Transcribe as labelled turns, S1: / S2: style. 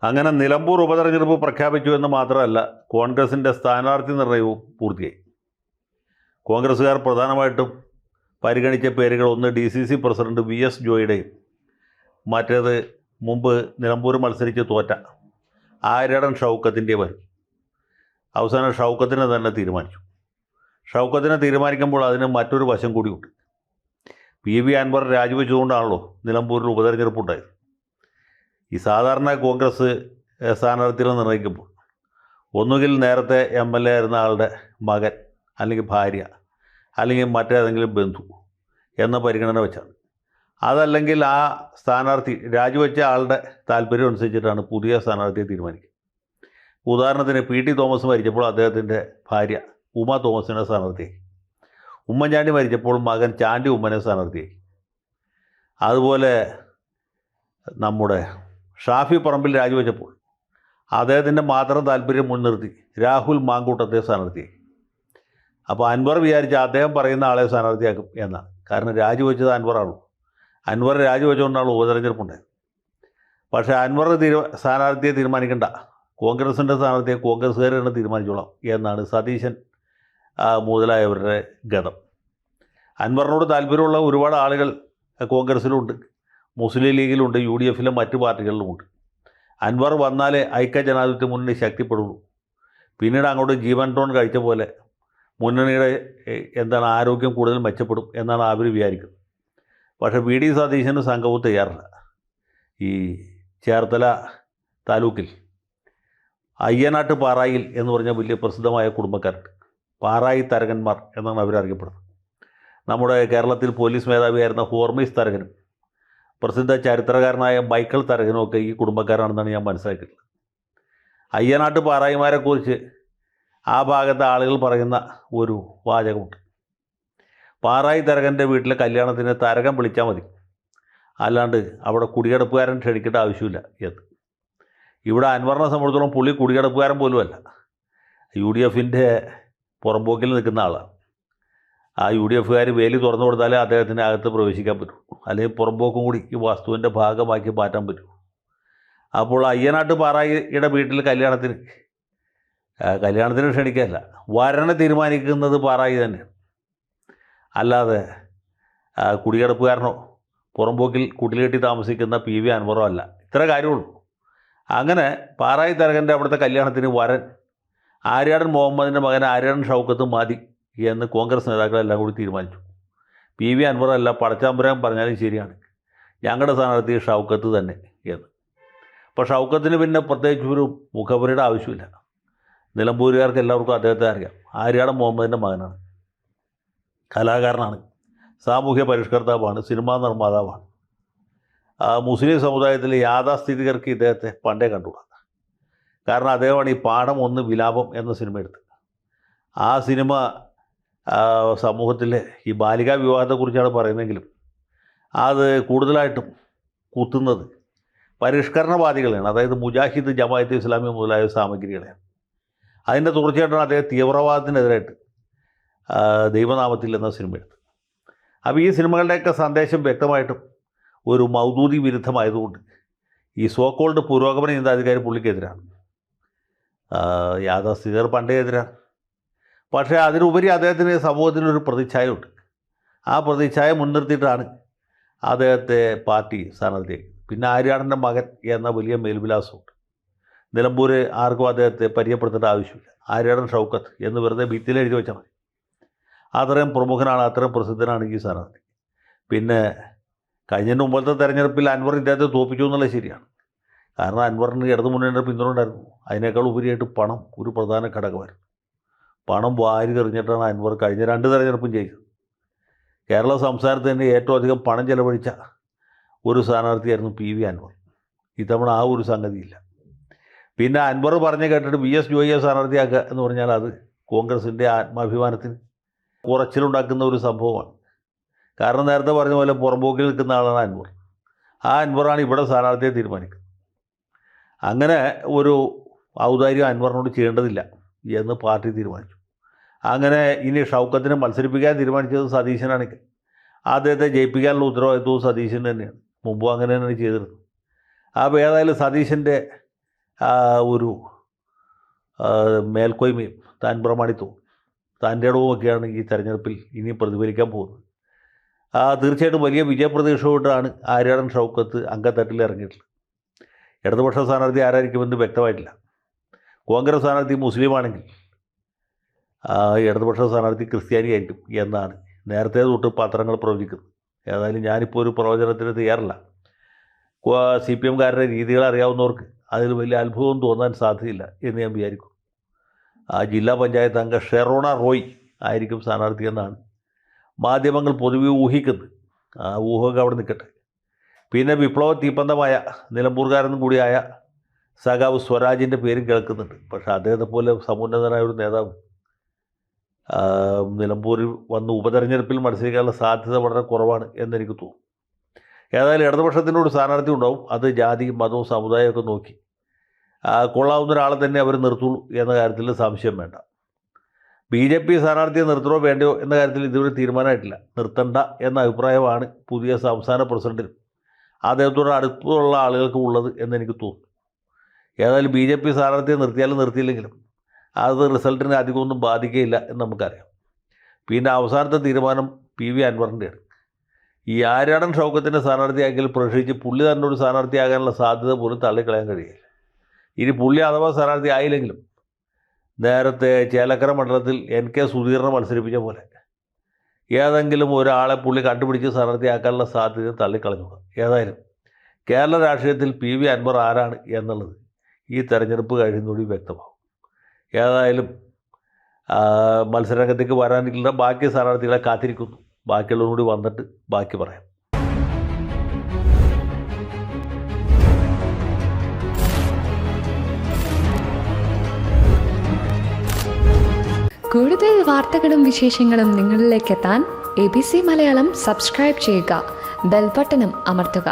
S1: അങ്ങനെ നിലമ്പൂർ ഉപതെരഞ്ഞെടുപ്പ് പ്രഖ്യാപിച്ചു എന്ന് മാത്രമല്ല, കോൺഗ്രസിൻ്റെ സ്ഥാനാർത്ഥി നിർണയവും പൂർത്തിയായി. കോൺഗ്രസ്സുകാർ പ്രധാനമായിട്ടും പരിഗണിച്ച പേരുകൾ ഒന്ന് DCC പ്രസിഡന്റ് VS ജോയിയുടെയും മറ്റേത് മുമ്പ് നിലമ്പൂർ മത്സരിച്ച് തോറ്റ ആര്യടൻ ഷൗക്കത്തിൻ്റെയുമായിരുന്നു. അവസാനം ഷൗക്കത്തിനെ തന്നെ തീരുമാനിച്ചു. ഷൗക്കത്തിനെ തീരുമാനിക്കുമ്പോൾ അതിന് മറ്റൊരു വശം കൂടിയുണ്ട്. PV അൻവർ രാജിവെച്ചുകൊണ്ടാണല്ലോ നിലമ്പൂരിൽ ഉപതെരഞ്ഞെടുപ്പ് ഉണ്ടായത്. ഈ സാധാരണ കോൺഗ്രസ് സ്ഥാനാർത്ഥികളെ നിർണ്ണയിക്കുമ്പോൾ ഒന്നുകിൽ നേരത്തെ MLA ആയിരുന്ന ആളുടെ മകൻ, അല്ലെങ്കിൽ ഭാര്യ, അല്ലെങ്കിൽ മറ്റേതെങ്കിലും ബന്ധു എന്ന പരിഗണന വെച്ചാണ്. അതല്ലെങ്കിൽ ആ സ്ഥാനാർത്ഥി രാജിവെച്ച ആളുടെ താല്പര്യം അനുസരിച്ചിട്ടാണ് പുതിയ സ്ഥാനാർത്ഥിയെ തീരുമാനിക്കുക. ഉദാഹരണത്തിന് PT തോമസ് മരിച്ചപ്പോൾ അദ്ദേഹത്തിൻ്റെ ഭാര്യ ഉമ തോമസിനെ സ്ഥാനാർത്ഥിയാക്കി. ഉമ്മൻചാണ്ടി മരിച്ചപ്പോൾ മകൻ ചാണ്ടി ഉമ്മനെ സ്ഥാനാർത്ഥിയാക്കി. അതുപോലെ നമ്മുടെ ഷാഫി പറമ്പിൽ രാജിവെച്ചപ്പോൾ അദ്ദേഹത്തിൻ്റെ മാത്രം താല്പര്യം മുൻനിർത്തി രാഹുൽ മാങ്കൂട്ടത്തെ സ്ഥാനാർത്ഥിയാക്കി. അപ്പോൾ അൻവർ വിചാരിച്ച അദ്ദേഹം പറയുന്ന ആളെ സ്ഥാനാർത്ഥിയാക്കും എന്നാണ്. കാരണം രാജിവെച്ചത് അൻവറാണോ. അൻവർ രാജിവെച്ചുകൊണ്ടാണ് ഉപതെരഞ്ഞെടുപ്പുണ്ടായത്. പക്ഷേ അൻവർ സ്ഥാനാർത്ഥിയെ തീരുമാനിക്കേണ്ട, കോൺഗ്രസിൻ്റെ സ്ഥാനാർത്ഥിയെ കോൺഗ്രസ്സുകാർ തന്നെ തീരുമാനിച്ചോളാം എന്നാണ് സതീശൻ മുതലായവരുടെ ഗതം. അൻവറിനോട് താല്പര്യമുള്ള ഒരുപാട് ആളുകൾ കോൺഗ്രസ്സിലുണ്ട്, മുസ്ലിം ലീഗിലുണ്ട്, UDFിലും മറ്റു പാർട്ടികളിലുമുണ്ട്. അൻവർ വന്നാലേ ഐക്യജനാധിപത്യ മുന്നണി ശക്തിപ്പെടുള്ളൂ. പിന്നീട് അങ്ങോട്ട് ജീവൻ ടോൺ കഴിച്ച പോലെ മുന്നണിയുടെ ആരോഗ്യം കൂടുതൽ മെച്ചപ്പെടും എന്നാണ് അവർ വിചാരിക്കുന്നത്. പക്ഷേ VD സതീശന് സംഘവും തയ്യാറല്ല. ഈ ചേർത്തല താലൂക്കിൽ അയ്യനാട്ട് പാറായിൽ എന്ന് പറഞ്ഞ വലിയ പ്രസിദ്ധമായ കുടുംബക്കാരുണ്ട്. പാറായി തരകന്മാർ എന്നാണ് അവരറിയപ്പെടുന്നത്. നമ്മുടെ കേരളത്തിൽ പോലീസ് മേധാവിയായിരുന്ന ഹോർമിസ് തരകനും പ്രസിദ്ധ ചരിത്രകാരനായ മൈക്കിൾ തരകനും ഒക്കെ ഈ കുടുംബക്കാരാണെന്നാണ് ഞാൻ മനസ്സിലാക്കിയിട്ടുള്ളത്. അയ്യനാട്ട് പാറായിമാരെക്കുറിച്ച് ആ ഭാഗത്തെ ആളുകൾ പറയുന്ന ഒരു വാചകമുണ്ട്. പാറായി തരകൻ്റെ വീട്ടിലെ കല്യാണത്തിന് തരകൻ വിളിച്ചാൽ മതി, അല്ലാണ്ട് അവിടെ കുടികിടപ്പുകാരൻ ക്ഷണിക്കേണ്ട ആവശ്യമില്ല എന്ന്. ഇവിടെ അൻവറിനെ സംബന്ധിച്ചിടത്തോളം പുള്ളി കുടികിടപ്പുകാരൻ പോലുമല്ല, UDFിൻ്റെ പുറമ്പോക്കിൽ നിൽക്കുന്ന ആളാണ്. ആ UDFുകാർ വേലി തുറന്നു കൊടുത്താലേ അദ്ദേഹത്തിന് അകത്ത് പ്രവേശിക്കാൻ പറ്റൂ, അല്ലെങ്കിൽ പുറമ്പോക്കും കൂടി ഈ വസ്തുവിൻ്റെ ഭാഗമാക്കി മാറ്റാൻ പറ്റൂ. അപ്പോൾ അയ്യനാട്ട് പാറായിയുടെ വീട്ടിൽ കല്യാണത്തിന് ക്ഷണിക്കാനല്ല, വരനെ തീരുമാനിക്കുന്നത് പാറായി തന്നെയാണ്, അല്ലാതെ കുടികിടപ്പുകാരനോ പുറമ്പോക്കിൽ കുടിലേട്ടി താമസിക്കുന്ന PV അൻവറോ അല്ല. ഇത്ര കാര്യമുള്ളൂ. അങ്ങനെ പാറായി തരകൻ്റെ അവിടുത്തെ കല്യാണത്തിന് വരൻ ആര്യാടൻ മുഹമ്മദിൻ്റെ മകൻ ആര്യാടൻ ഷൗക്കത്ത് മതി എന്ന് കോൺഗ്രസ് നേതാക്കളെല്ലാം കൂടി തീരുമാനിച്ചു. PV അൻവറല്ല, പടച്ചാമ്പുരാൻ പറഞ്ഞാലും ശരിയാണ്, ഞങ്ങളുടെ സ്ഥാനാർത്ഥി ഷൗക്കത്ത് തന്നെ എന്ന്. അപ്പോൾ ഷൗക്കത്തിന് പിന്നെ പ്രത്യേകിച്ച് ഒരു മുഖപുരയുടെ ആവശ്യമില്ല. നിലമ്പൂരുകാർക്ക് എല്ലാവർക്കും അദ്ദേഹത്തെ അറിയാം. ആര്യാടൻ മുഹമ്മദിൻ്റെ മകനാണ്, കലാകാരനാണ്, സാമൂഹ്യ പരിഷ്കർത്താവാണ്, സിനിമാ നിർമ്മാതാവാണ്. മുസ്ലിം സമുദായത്തിലെ യാഥാസ്ഥിതികർക്ക് ഇദ്ദേഹത്തെ പണ്ടേ കണ്ടുകൂടാ. കാരണം അദ്ദേഹമാണ് ഈ പാഠം 1 വിലാപം എന്ന സിനിമ എടുത്തത്. ആ സിനിമ സമൂഹത്തിലെ ഈ ബാലികാ വിവാഹത്തെക്കുറിച്ചാണ് പറയുന്നതെങ്കിലും അത് കൂടുതലായിട്ടും കുത്തുന്നത് പരിഷ്കരണവാദികളെയാണ്, അതായത് മുജാഹിദ്, ജമാഅത്ത് ഇസ്ലാമി മുതലായ സാമഗ്രികളെയാണ്. അതിൻ്റെ തുടർച്ചയായിട്ടാണ് അദ്ദേഹം തീവ്രവാദത്തിനെതിരായിട്ട് ദൈവനാമത്തിൽ എന്ന സിനിമ എടുത്തത്. അപ്പോൾ ഈ സിനിമകളുടെയൊക്കെ സന്ദേശം വ്യക്തമായിട്ടും ഒരു മൗദൂദി വിരുദ്ധമായതുകൊണ്ട് ഈ സോക്കോൾഡ് പുരോഗമന ചിന്താധികാരി പുള്ളിക്കെതിരാണ്. യാഥാസ്ഥിതികർ പണ്ടേ എതിരാണ്. പക്ഷേ അതിനുപരി അദ്ദേഹത്തിന് സമൂഹത്തിനൊരു പ്രതിച്ഛായയുണ്ട്. ആ പ്രതിച്ഛായ മുൻനിർത്തിയിട്ടാണ് അദ്ദേഹത്തെ പാർട്ടി സ്ഥാനാർത്ഥിയാക്കി. പിന്നെ ആര്യാടൻ്റെ മകൻ എന്ന വലിയ മേൽവിലാസമുണ്ട്. നിലമ്പൂർ ആർക്കും അദ്ദേഹത്തെ പരിചയപ്പെടുത്തേണ്ട ആവശ്യമില്ല. ആര്യാടൻ ഷൗക്കത്ത് എന്ന് വെറുതെ ഭിത്തിയിൽ എഴുതി വെച്ചാൽ മതി. അത്രയും പ്രമുഖനാണ്, അത്രയും പ്രസിദ്ധനാണ് ഈ സ്ഥാനാർത്ഥി. പിന്നെ കഴിഞ്ഞതിന് മുമ്പത്തെ തെരഞ്ഞെടുപ്പിൽ അൻവർ ഇദ്ദേഹത്തെ തോൽപ്പിച്ചു എന്നുള്ളത് ശരിയാണ്. കാരണം അൻവറിന് ഇടതു മുന്നണിയുടെ പിന്തുണ ഉണ്ടായിരുന്നു. അതിനേക്കാൾ ഉപരിയായിട്ട് പണം ഒരു പ്രധാന ഘടകമായിരുന്നു. പണം വാരി എറിഞ്ഞിട്ടാണ് അൻവർ കഴിഞ്ഞ 2 തെരഞ്ഞെടുപ്പും ജയിച്ചത്. കേരള സംസ്ഥാനത്ത് തന്നെ ഏറ്റവും അധികം പണം ചെലവഴിച്ച ഒരു സ്ഥാനാർത്ഥിയായിരുന്നു PV അൻവർ. ഇത്തവണ ആ ഒരു സംഗതിയില്ല. പിന്നെ അൻവർ പറഞ്ഞ് കേട്ടിട്ട് VS ജോയിയെ സ്ഥാനാർത്ഥിയാക്കുക എന്ന് പറഞ്ഞാൽ അത് കോൺഗ്രസിൻ്റെ ആത്മാഭിമാനത്തിന് കുറച്ചിലുണ്ടാക്കുന്ന ഒരു സംഭവമാണ്. കാരണം നേരത്തെ പറഞ്ഞ പോലെ പുറമ്പോക്കിൽ നിൽക്കുന്ന ആളാണ് അൻവർ. ആ അൻവറാണ് ഇവിടെ സ്ഥാനാർത്ഥിയെ തീരുമാനിക്കുന്നത്. അങ്ങനെ ഒരു ഔദാര്യം അൻവറിനോട് ചെയ്യേണ്ടതില്ല എന്ന് പാർട്ടി തീരുമാനിച്ചു. അങ്ങനെ ഇനി ഷൗക്കത്തിനെ മത്സരിപ്പിക്കാൻ തീരുമാനിച്ചത് സതീശനാണെങ്കിൽ അദ്ദേഹത്തെ ജയിപ്പിക്കാനുള്ള ഉത്തരവാദിത്വവും സതീശൻ തന്നെയാണ്. മുമ്പും അങ്ങനെ തന്നെയാണ് ചെയ്തിരുന്നത്. അപ്പോൾ ഏതായാലും സതീശൻ്റെ ഒരു മേൽക്കോയ്മയും താൻ പ്രമാണിത്വവും താൻ്റെ ഇടവുമൊക്കെയാണ് ഈ തെരഞ്ഞെടുപ്പിൽ ഇനി പ്രതിഫലിക്കാൻ പോകുന്നത്. തീർച്ചയായിട്ടും വലിയ വിജയപ്രതീക്ഷയോടാണ് ആര്യാടൻ ഷൗക്കത്ത് അങ്കത്തട്ടിൽ ഇറങ്ങിയിട്ടുള്ളത്. ഇടതുപക്ഷ സ്ഥാനാർത്ഥി ആരായിരിക്കുമെന്ന് വ്യക്തമായിട്ടില്ല. കോൺഗ്രസ് സ്ഥാനാർത്ഥി മുസ്ലിം ആണെങ്കിൽ ഇടതുപക്ഷ സ്ഥാനാർത്ഥി ക്രിസ്ത്യാനി ആയിരിക്കും എന്നാണ് നേരത്തെ തൊട്ട് പത്രങ്ങൾ പ്രവചിക്കുന്നത്. ഏതായാലും ഞാനിപ്പോൾ ഒരു പ്രവചനത്തിന് തയ്യാറല്ല. CPM-കാരുടെ രീതികൾ അറിയാവുന്നവർക്ക് അതിൽ വലിയ അത്ഭുതം തോന്നാൻ സാധ്യതയില്ല എന്ന് ഞാൻ വിചാരിക്കും. ജില്ലാ പഞ്ചായത്ത് അംഗം ഷെറോണ റോയ് ആയിരിക്കും സ്ഥാനാർത്ഥി എന്നാണ് മാധ്യമങ്ങൾ പൊതുവെ ഊഹിക്കുന്നത്. ഊഹമൊക്കെ അവിടെ നിൽക്കട്ടെ. പിന്നെ വിപ്ലവ തീപ്പന്തമായ നിലമ്പൂർകാരനും കൂടിയായ സഖാവ് സ്വരാജിൻ്റെ പേരും കേൾക്കുന്നുണ്ട്. പക്ഷേ അദ്ദേഹത്തെ പോലെ സമുന്നതനായ ഒരു നേതാവ് നിലമ്പൂരിൽ വന്ന് ഉപതെരഞ്ഞെടുപ്പിൽ മത്സരിക്കാനുള്ള സാധ്യത വളരെ കുറവാണ് എന്നെനിക്ക് തോന്നുന്നു. ഏതായാലും ഇടതുപക്ഷത്തിനോട് സ്ഥാനാർത്ഥി ഉണ്ടാവും. അത് ജാതിയും മതവും സമുദായമൊക്കെ നോക്കി കൊള്ളാവുന്ന ഒരാളെ തന്നെ അവർ നിർത്തുള്ളൂ എന്ന കാര്യത്തിൽ സംശയം വേണ്ട. BJP സ്ഥാനാർത്ഥിയെ നിർത്തണോ വേണ്ടയോ എന്ന കാര്യത്തിൽ ഇതുവരെ തീരുമാനമായിട്ടില്ല. നിർത്തണ്ട എന്ന അഭിപ്രായമാണ് പുതിയ സംസ്ഥാന പ്രസിഡന്റിനും അദ്ദേഹത്തോട് അടുത്തുള്ള ആളുകൾക്കും ഉള്ളത് എന്നെനിക്ക് തോന്നുന്നു. ഏതായാലും BJP സ്ഥാനാർത്ഥിയെ നിർത്തിയാലും നിർത്തിയില്ലെങ്കിലും അത് റിസൾട്ടിനെ അധികമൊന്നും ബാധിക്കുകയില്ല എന്ന് നമുക്കറിയാം. പിന്നെ അവസാനത്തെ തീരുമാനം PV അൻവറിൻ്റെയാണ്. ഈ ആര്യാടൻ ഷൗക്കത്തിൻ്റെ സ്ഥാനാർത്ഥിയാക്കിയാൽ പ്രതീക്ഷിച്ച് പുള്ളി തന്നെ ഒരു സ്ഥാനാർത്ഥിയാകാനുള്ള സാധ്യത പോലും തള്ളിക്കളയാൻ കഴിയില്ല. ഇനി പുള്ളി അഥവാ സ്ഥാനാർത്ഥി ആയില്ലെങ്കിലും നേരത്തെ ചേലക്കര മണ്ഡലത്തിൽ NK സുധീറിനെ മത്സരിപ്പിച്ച പോലെ ഏതെങ്കിലും ഒരാളെ പുള്ളി കണ്ടുപിടിച്ച് സ്ഥാനാർത്ഥിയാക്കാനുള്ള സാധ്യത തള്ളിക്കളഞ്ഞു. ഏതായാലും കേരള രാഷ്ട്രീയത്തിൽ PV അൻവർ ആരാണ് എന്നുള്ളത് ഈ തെരഞ്ഞെടുപ്പ് കഴിയുന്നതോടെ വ്യക്തമാകും. ഏതായാലും മത്സരരംഗത്തേക്ക് വരാനില്ല ബാക്കി സ്ഥാനാർത്ഥികളെ കാത്തിരിക്കുന്നു. ബാക്കിയുള്ളവരും കൂടി വന്നിട്ട് ബാക്കി പറയാം.
S2: കൂടുതൽ വാർത്തകളും വിശേഷങ്ങളും നിങ്ങളിലേക്ക് എത്താൻ ABC മലയാളം സബ്സ്ക്രൈബ് ചെയ്യുക, ബെൽ ബട്ടണും അമർത്തുക.